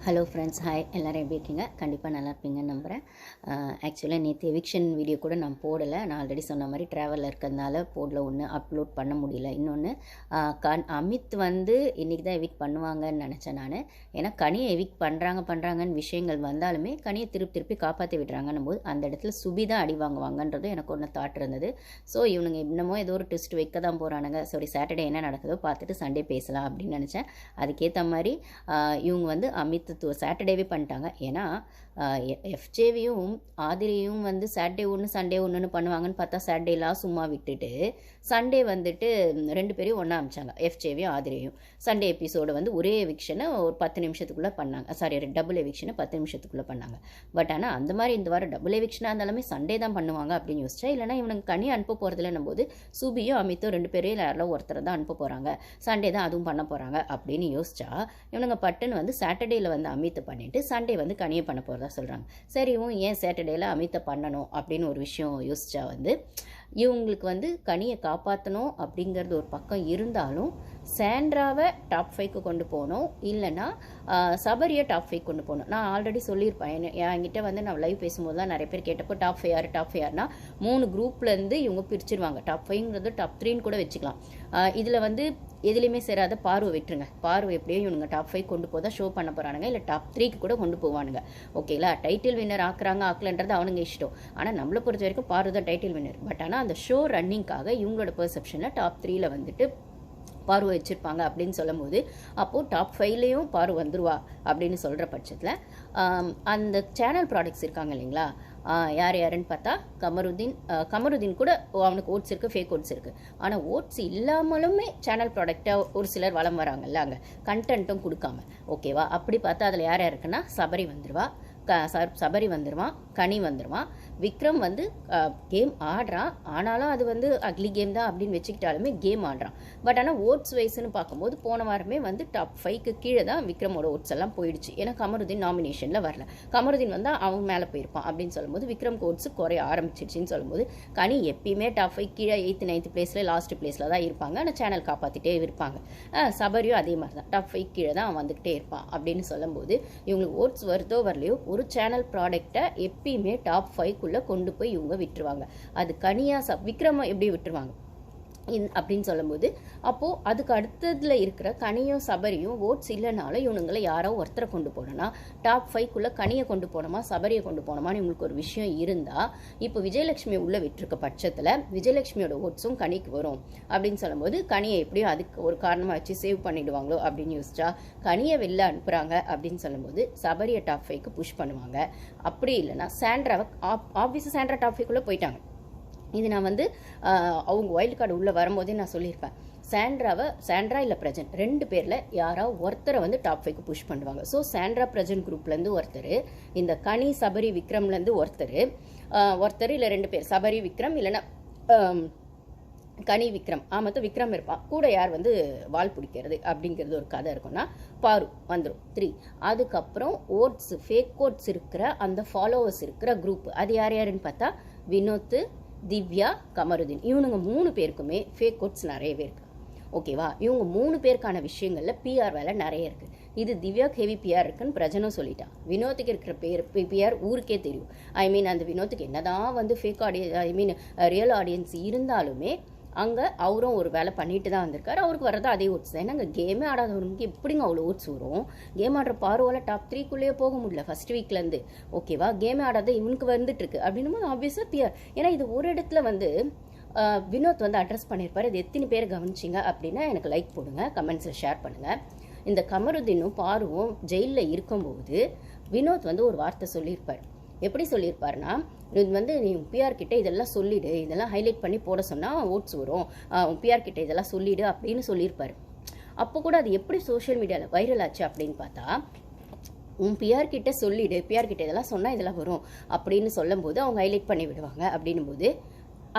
Hello friends, hi. எல்லோரும் எப்படி இருக்கீங்க? கண்டிப்பாக நல்லா இருப்பீங்கன்னு நம்புகிறேன். ஆக்சுவலாக நேற்று எவிக்ஷன் வீடியோ கூட நான் போடலை. நான் ஆல்ரெடி சொன்ன மாதிரி ட்ராவலில் இருக்கிறதுனால போடல. ஒன்று அப்லோட் பண்ண முடியல. இன்னொன்று அமித் வந்து இன்றைக்கி தான் எவிக் பண்ணுவாங்கன்னு நினச்சேன் நான். ஏன்னா கனியை எவிக் பண்ணுறாங்கன்னு விஷயங்கள் வந்தாலுமே கனியை திருப்பி காப்பாற்றி விடுறாங்கன்னும் போது அந்த இடத்துல சுபி தான் அடி வாங்குவாங்கன்றதும் எனக்கு ஒன்று தாட் இருந்தது. ஸோ இவனுங்க இன்னமும் ஏதோ ஒரு ட்விஸ்ட் வைக்க தான் போகிறானுங்க. சாரி, சாட்டர்டே என்ன நடக்குதோ பார்த்துட்டு சண்டே பேசலாம் அப்படின்னு நினச்சேன். அதுக்கேற்ற மாதிரி இவங்க வந்து அமித் சாட்டர்டேவே பண்ணிட்டாங்க. ஏன்னா எஃப்ஜேவியும் ஆதிரியும் வந்து சாட்டர்டே ஒன்று சண்டே ஒன்றுன்னு பண்ணுவாங்கன்னு பார்த்தா சாட்டர்டேலாம் சும்மா விட்டுட்டு சண்டே வந்துட்டு ரெண்டு பேரையும் ஒன்றா அமிச்சாங்க. எஃப்ஜேவியும் ஆதிரியும் சண்டே எபிசோடு வந்து ஒரே எவிக்ஷனை ஒரு 10 நிமிஷத்துக்குள்ளே பண்ணாங்க. சாரி, டபுள் எவிக்ஷனை 10 நிமிஷத்துக்குள்ளே பண்ணாங்க. பட் ஆனால் அந்த மாதிரி இந்த வாரம் டபுள் எவிக்ஷனாக இருந்தாலுமே சண்டே தான் பண்ணுவாங்க அப்படின்னு யோசிச்சா, இல்லைனா இவனுக்கு கனி அனுப்ப போகிறதுலன்னும் போது சுபியும் அமித்தும் ரெண்டு பேரையும் யாரில் ஒருத்தரை தான் அனுப்ப போகிறாங்க, சண்டே தான் அதுவும் பண்ண போகிறாங்க அப்படின்னு யோசிச்சா, இவனுங்க பட்டுன்னு வந்து சாட்டர்டேயில் வந்து அமித்தை பண்ணிவிட்டு சண்டே வந்து கனியை பண்ண போகிறதா சொல்கிறாங்க. சரி, ஏன் சாட்டர்டேயில் அமித்தை பண்ணணும் அப்படின்னு ஒரு விஷயம் யோசிச்சா வந்து இவங்களுக்கு வந்து கனியை காப்பாற்றணும் அப்படிங்கிறது ஒரு பக்கம் இருந்தாலும் சாண்ட்ராவை டாப் 5க்கு கொண்டு போகணும், இல்லைன்னா சபரியை டாப் 5 கொண்டு போகணும். நான் ஆல்ரெடி சொல்லியிருப்பேன். என்கிட்ட வந்து நான் லைவ் பேசும்போது தான் நிறைய பேர் கேட்டப்போ டாப் 5 யாருன்னா 3 குரூப்லேருந்து இவங்க பிரிச்சிருவாங்க. டாப் 5ங்கிறது டாப் 3ன்னு கூட வச்சுக்கலாம். இதில் வந்து எதுலேயுமே சேராத பார்வை விட்டுருங்க. பார்வை எப்படியும் இவனுங்க டாப் 5 கொண்டு போதான் ஷோ பண்ண போகிறானுங்க, இல்லை டாப் 3க்கு கூட கொண்டு போவானுங்க. ஓகேங்களா? டைட்டில் வின்னர் ஆக்கலன்றது அவனுங்க இஷ்டம். ஆனால் நம்மளை பொறுத்த வரைக்கும் பார்வை தான் டைட்டில் வின்னர். பட் ஆனால் அந்த ஷோ ரன்னிங்காக இவங்களோட பெர்செப்ஷனில் டாப் 3ல் வந்துட்டு பார்வை வச்சுருப்பாங்க அப்படின்னு சொல்லும் போது, அப்போது டாப் 5லேயும் பார்வை வந்துருவா அப்படின்னு சொல்கிற பட்சத்தில் அந்த சேனல் ப்ராடக்ட்ஸ் இருக்காங்க இல்லைங்களா, யாருன்னு பார்த்தா கமருதீன் கூட அவனுக்கு ஓட்ஸ் இருக்குது, ஃபேக் ஓட்ஸ் இருக்குது. ஆனால் ஓட்ஸ் இல்லாமலுமே சேனல் ப்ராடக்டாக ஒரு சிலர் வளம் வராங்கல்ல, அங்கே கண்டென்ட்டும் கொடுக்காம. ஓகேவா? அப்படி பார்த்தா அதில் யார் இருக்குன்னா சபரி வந்துடுவான், கனி வந்துடுவான். விக்ரம் வந்து கேம் ஆடுறான், ஆனாலும் அது வந்து அக்லி கேம் தான் அப்படின்னு வச்சுக்கிட்டாலுமே கேம் ஆடுறான். பட் ஆனால் ஓட்ஸ் வைஸ்ன்னு பார்க்கும்போது போன வாரமே வந்து டாப் 5க்கு கீழே தான் விக்ரமோட ஓட்ஸ் எல்லாம் போயிடுச்சு. ஏன்னா கமருதீன் நாமினேஷனில் வரல. கமருதீன் வந்து அவன் மேலே போயிருப்பான் அப்படின்னு சொல்லும்போது விக்ரம் ஓட்ஸ் குறைய ஆரம்பிச்சிடுச்சின்னு சொல்லும்போது கனி எப்பயுமே டாப் 5 கீழே 8th 9th பிளேஸில் லாஸ்ட் பிளேஸில் தான் இருப்பாங்க. ஆனால் சேனல் காப்பாற்றிட்டே இருப்பாங்க. சபரியும் அதே மாதிரி தான் டாப் 5 கீழே தான் அவன் வந்துக்கிட்டே இருப்பான் அப்படின்னு சொல்லும்போது இவங்களுக்கு ஓட்ஸ் வருதோ வரலையோ ஒரு சேனல் ப்ராடக்டை எப்பயுமே டாப் 5க்குள்ளே கொண்டு போய் இவங்க விட்டுருவாங்க. அது கனியாக விக்ரம எப்படி விட்டுருவாங்க அப்படின்னு சொல்லும்போது, அப்போது அதுக்கு அடுத்ததில் இருக்கிற கனியும் சபரியும் ஓட்ஸ் இல்லைனாலும் இவனுங்களை யாரோ ஒருத்தரை கொண்டு போனோன்னா டாப் 5க்குள்ளே கனியை கொண்டு போனோமா சபரியை கொண்டு போனோமான்னு இவங்களுக்கு ஒரு விஷயம் இருந்தால், இப்போ விஜயலட்சுமி உள்ளே விட்டுருக்க பட்சத்தில் விஜயலட்சுமியோட ஓட்ஸும் கனிக்கு வரும் அப்படின்னு சொல்லும்போது கனியை எப்படியும் அதுக்கு ஒரு காரணமாக வச்சு சேவ் பண்ணிடுவாங்களோ அப்படின்னு யோசிச்சா, கனியை வெளில அனுப்புகிறாங்க அப்படின்னு சொல்லும்போது சபரியை டாப் 5க்கு புஷ் பண்ணுவாங்க. அப்படி இல்லைன்னா சாண்ட்ராவை ஆப்வியஸாக சாண்ட்ரா டாப் 5க்குள்ளே போயிட்டாங்க. இது நான் வந்து அவங்க வைல்டு கார்டு உள்ளே வரும்போதே நான் சொல்லியிருப்பேன். சாண்ட்ரா இல்லை பிரஜன் ரெண்டு பேரில் யாராவது ஒருத்தரை வந்து டாப் 5க்கு புஷ் பண்ணுவாங்க. ஸோ சாண்ட்ரா பிரஜன் குரூப்லேருந்து ஒருத்தர், இந்த கனி சபரி விக்ரம்லேருந்து ஒருத்தர் இல்லை 2 பேர், சபரி விக்ரம் இல்லைன்னா கனி விக்ரம், ஆமாம் விக்ரம் இருப்பான் கூட. யார் வந்து வால் பிடிக்கிறது அப்படிங்கிறது ஒரு கதை இருக்குன்னா பாரு வந்துடும் 3. அதுக்கப்புறம் ஓட்ஸ் ஃபேக் ஓட்ஸ் இருக்கிற அந்த ஃபாலோவர்ஸ் இருக்கிற குரூப், அது யாருன்னு பார்த்தா வினோத், திவ்யா, கமருதீன். இவனுங்க 3 பேருக்குமே ஃபேக் ஓட்ஸ் நிறையவே இருக்குது. ஓகேவா? இவங்க 3 பேருக்கான விஷயங்களில் பிஆர் வேலை நிறைய இருக்குது. இது திவ்யாவுக்கு ஹெவி பிஆர் இருக்குன்னு பிரஜனும் சொல்லிட்டான். வினோத்துக்கு இருக்கிற பிஆர் ஊருக்கே தெரியும். அந்த வினோத்துக்கு என்னதான் வந்து ஃபேக் ரியல் ஆடியன்ஸ் இருந்தாலுமே அங்கே அவரும் ஒரு வேலை பண்ணிட்டு தான் வந்திருக்காரு. அவருக்கு வர்றது அதே ஓட்ஸ் தான். ஏன்னா அங்கே கேமே ஆடாதவனுக்கு எப்படிங்க அவ்வளோ ஓட்ஸ் வரும்? கேம் ஆடுற பார்வையில் டாப் 3க்குள்ளேயே போக முடியல ஃபர்ஸ்ட் வீக்லேருந்து. ஓகேவா? கேமே ஆடாத இவனுக்கு வந்துட்டு இருக்கு அப்படின்னும் ஆப்வியஸாக பிஆர். ஏன்னா இது ஒரு இடத்துல வந்து வினோத் வந்து அட்ரஸ் பண்ணியிருப்பாரு. இது எத்தனை பேர் கவனிச்சிங்க அப்படின்னா எனக்கு லைக் போடுங்க, கமெண்ட்ஸில் ஷேர் பண்ணுங்கள். இந்த கமருதீனும் பாருவும் ஜெயிலில் இருக்கும்போது வினோத் வந்து ஒரு வார்த்தை சொல்லியிருப்பார். எப்படி சொல்லியிருப்பாருன்னா, இது வந்து நீ பிஆர் கிட்ட இதெல்லாம் சொல்லிடு, இதெல்லாம் ஹைலைட் பண்ணி போட சொன்னால் ஓட்ஸ் வரும், பிஆர் கிட்ட இதெல்லாம் சொல்லிடு அப்படின்னு சொல்லியிருப்பாரு. அப்போ கூட அது எப்படி சோஷியல் மீடியாவில் வைரல் ஆச்சு அப்படின்னு பார்த்தா, பிஆர் கிட்ட சொல்லிடு, பிஆர் கிட்ட இதெல்லாம் சொன்னால் இதெல்லாம் வரும் அப்படின்னு சொல்லும் போது அவங்க ஹைலைட் பண்ணி விடுவாங்க. அப்படின்னும் போது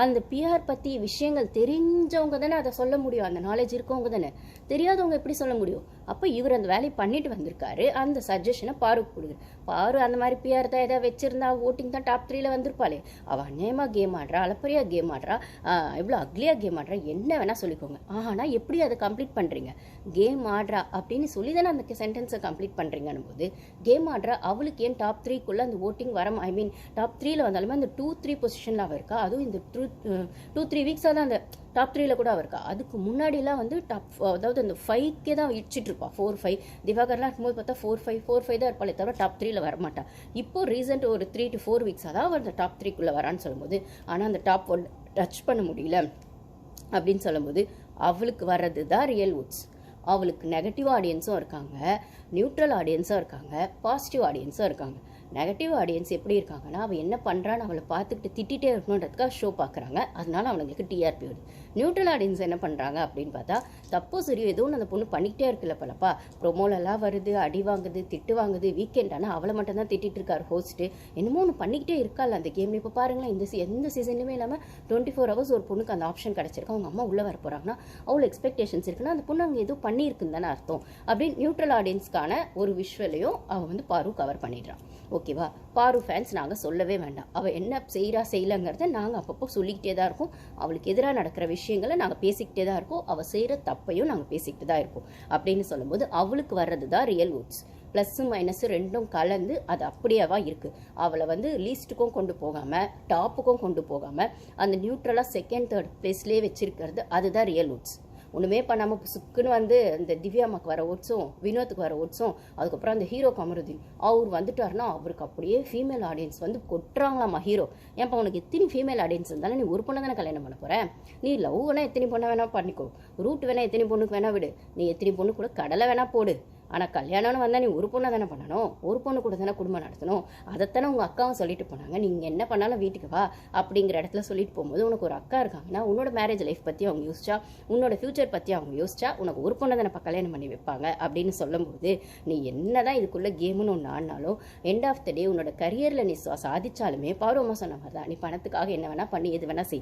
அந்த பிஆர் பற்றி விஷயங்கள் தெரிஞ்சவங்க தானே அதை சொல்ல முடியும். அந்த நாலேஜ் இருக்கவங்க தானே, தெரியாதவங்க எப்படி சொல்ல முடியும்? அப்போ இவர் அந்த வேலையை பண்ணிட்டு வந்திருக்காரு. அந்த சஜஷனை பாருக்கு கொடுக்குறாரு. பாரு அந்த மாதிரி பிஆர் தான் ஏதாவது வச்சிருந்தா ஓட்டிங் தான் டாப் 3ல வந்திருப்பாளே. அவள் அநேகமாக கேம் ஆடுறா, அளப்பரியா கேம் ஆடுறா, எவ்வளோ அக்லியாக கேம் ஆடுறா, என்ன வேணால் சொல்லிக்கோங்க. ஆனால் எப்படி அதை கம்ப்ளீட் பண்ணுறீங்க? கேம் ஆடுறா அப்படின்னு சொல்லி தானே அந்த சென்டென்ஸை கம்ப்ளீட் பண்ணுறீங்கன்னு போது கேம் ஆடுறா அவளுக்கு ஏன் டாப் 3க்குள்ளே அந்த ஓட்டிங் வர டாப் 3ல வந்தாலுமே அந்த 2-3 பொசிஷனில் அவள் இருக்கா. அதுவும் இந்த 2-3 வீக்ஸாக தான் அந்த டாப் 3ல கூட அவள் இருக்கா. அதுக்கு முன்னாடிலாம் வந்து அதாவது அந்த 5க்கே தான் இடிச்சிட்டு இருப்பா. 4-5 திவாகர்லாம் இருக்கும்போது பார்த்தா 4-5 தான் இருப்பாளே தவிர டாப் 3ல வரமாட்டா. இப்போ ரீசெண்ட் ஒரு 3 to 4 வீக்ஸாக தான் அவள் அந்த டாப் 3க்குள்ளே வரான்னு சொல்லும்போது, ஆனால் அந்த டாப் 1 டச் பண்ண முடியல அப்படின்னு சொல்லும்போது அவளுக்கு வர்றது தான் ரியல் வுட்ஸ். அவளுக்கு நெகட்டிவ் ஆடியன்ஸும் இருக்காங்க, நியூட்ரல் ஆடியன்ஸும் இருக்காங்க, பாசிட்டிவ் ஆடியன்ஸும் இருக்காங்க. நெகட்டிவ் ஆடியன்ஸ் எப்படி இருக்காங்கன்னா, அவள் என்ன பண்ணுறான்னு அவளை பார்த்துக்கிட்டு திட்டிகிட்டே இருக்கணுன்றதுக்காக ஷோ பார்க்குறாங்க. அதனால அவங்களுக்கு டிஆர்பி வருது. நியூட்ரல் ஆடியன்ஸ் என்ன பண்ணுறாங்க அப்படின்னு பார்த்தா, தப்போ சரியோ ஏதோ ஒன்று அந்த பொண்ணு பண்ணிக்கிட்டே இருக்குல்ல பலப்பா, ப்ரொமோலெல்லாம் வருது, அடி வாங்குது, திட்டு வாங்குது, வீக்கெண்ட் ஆனால் அவளை மட்டும் தான் திட்டிகிட்டு இருக்காரு ஹோஸ்ட்டு. என்னமோ ஒன்று பண்ணிக்கிட்டே இருக்காள் அந்த கேமில். இப்போ பாருங்களேன், எந்த சீசன்லையுமே இல்லாமல் 24 hours ஒரு பொண்ணுக்கு அந்த ஆப்ஷன் கிடச்சிருக்கு. அவங்க அம்மா உள்ளே வர போகிறாங்கன்னா அவ்வளோ எக்ஸ்பெக்டேஷன்ஸ் இருக்குன்னா அந்த பொண்ணு அவங்க ஏதோ பண்ணியிருக்குன்னு தானே அர்த்தம். அப்படின்னு நியூட்ரல் ஆடியன்ஸ்க்கான ஒரு விஷுவலையும் அவள் வந்து பாரு கவர் பண்ணிடுறான். ஓகேவா? பாரு ஃபேன்ஸ் நாங்கள் சொல்லவே வேண்டாம். அவள் என்ன செய்யலைங்கிறத நாங்கள் அப்பப்போ சொல்லிக்கிட்டே தான் இருக்கோம். அவளுக்கு எதிராக நடக்கிற விஷயங்களை நாங்கள் பேசிக்கிட்டே தான் இருக்கோம். அவள் செய்கிற தப்பையும் நாங்கள் பேசிக்கிட்டு தான் இருக்கோம் அப்படின்னு சொல்லும்போது அவளுக்கு வர்றது தான் ரியல் வுட்ஸ். ப்ளஸ்ஸு மைனஸு ரெண்டும் கலந்து அது அப்படியேவா இருக்குது. அவளை வந்து லீஸ்ட்டுக்கும் கொண்டு போகாமல் டாப்புக்கும் கொண்டு போகாமல் அந்த நியூட்ரலாக 2nd 3rd பிளேஸ்லேயே வச்சிருக்கிறது அதுதான் ரியல் வுட்ஸ். ஒன்றுமே பண்ணாமல் சுக்குன்னு வந்து இந்த திவ்யாமாக்கு வர ஓட்ஸும் வினோத்துக்கு வர ஓட்ஸும் அதுக்கப்புறம் அந்த ஹீரோ கமருதீன் அவர் வந்துட்டாருன்னா அவருக்கு அப்படியே ஃபீமேல் ஆடியன்ஸ் வந்து கொட்டுறாங்களாம்மா ஹீரோ. ஏன்ப்பா உனக்கு எத்தனை ஃபீமேல் ஆடியன்ஸ் இருந்தாலும் நீ ஒரு பொண்ணை தானே கல்யாணம் பண்ண போகிற? நீ லவ் வேணால் எத்தனை பொண்ணை வேணால் பண்ணிக்கோ, ரூட் வேணால் எத்தனை பொண்ணுக்கு வேணால் விடு, நீ எத்தனை பொண்ணு கூட கடலை வேணால் போடு. ஆனால் கல்யாணம்னு வந்தால் நீ ஒரு பொண்ணை தானே பண்ணணும், ஒரு பொண்ணு கூட தானே குடும்பம் நடத்தணும். அதைத்தானே உங்கள் அக்காவும் சொல்லிட்டு போனாங்க. நீங்கள் என்ன பண்ணாலும் வீட்டுக்கு வா அப்படிங்கிற இடத்துல சொல்லிட்டு போகும்போது உனக்கு ஒரு அக்கா இருக்காங்கன்னா உன்னோட மேரேஜ் லைஃப் பற்றி அவங்க யோசிச்சா, உன்னோட ஃபியூச்சர் பற்றி அவங்க யோசிச்சா உனக்கு ஒரு பொண்ணை தானே கல்யாணம் பண்ணி வைப்பாங்க அப்படின்னு சொல்லும்போது நீ என்ன தான் இதுக்குள்ளே கேமுன்னு ஒன்று ஆடினாலும் எண்ட் ஆஃப் த டே உன்னோட கரியரில் நீ சாதிச்சாலுமே பாருவமாக சொன்ன மாதிரி தான், நீ பணத்துக்காக என்ன வேணால் பண்ணி எது வேணால் செய்.